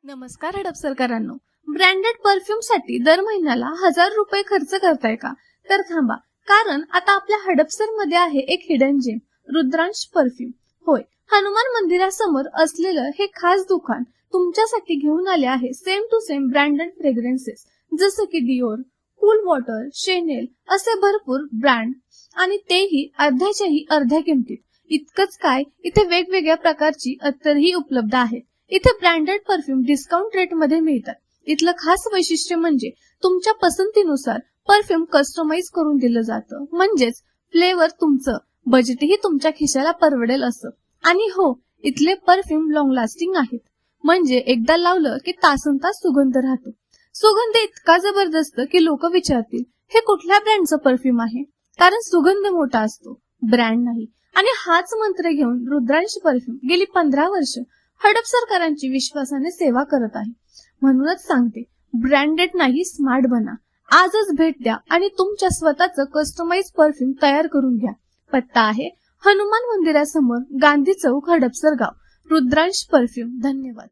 नमस्कार हडपसरकरांनो. Branded perfume साठी दर महिन्याला 1000 रुपये खर्च करताय का? तर थांबा, कारण आता आपल्या हडपसर मध्ये आहे एक हिडन जेम, रुद्रांश परफ्यूम. होय, हनुमान मंदिरासमोर असलेलं हे खास दुकान तुमच्यासाठी घेऊन आले आहे same to same branded fragrances, जसं की डिओर, कूल वॉटर, शेनेल असे भरपूर ब्रँड, आणि तेही अर्ध्याच्याही अर्ध्या किमतीत. इतकंच काय, इथे वेगवेगळ्या प्रकारची अत्तरही उपलब्ध आहेत. इथे ब्रँडेड परफ्यूम डिस्काउंट रेट मध्ये मिळतात. इथलं खास वैशिष्ट्य म्हणजे तुमच्या पसंतीनुसार परफ्यूम कस्टमाइज करून दिलं जातं, म्हणजेच फ्लेवर तुमचं, बजेटही तुमच्या खिशाला परवडेल असं. आणि हो, इथले परफ्यूम लॉंग लास्टिंग आहेत, म्हणजे एकदा लावलं की तासनतास सुगंध राहतो. सुगंध इतका जबरदस्त की लोक विचारतील, हे कुठल्या ब्रँडचं परफ्यूम आहे? कारण सुगंध मोठा असतो, ब्रँड नाही. आणि हाच मंत्र घेऊन रुद्रांश परफ्यूम गेली 15 वर्ष हडपसरकरांची विश्वासाने सेवा करत आहे. म्हणूनच सांगते, ब्रँडेड नाही, स्मार्ट बना. आजच भेट द्या आणि तुमच्या स्वतःचं कस्टमाइज परफ्यूम तयार करून घ्या. पत्ता आहे हनुमान मंदिरासमोर, गांधी चौक, हडपसर गाव. रुद्रांश परफ्यूम. धन्यवाद.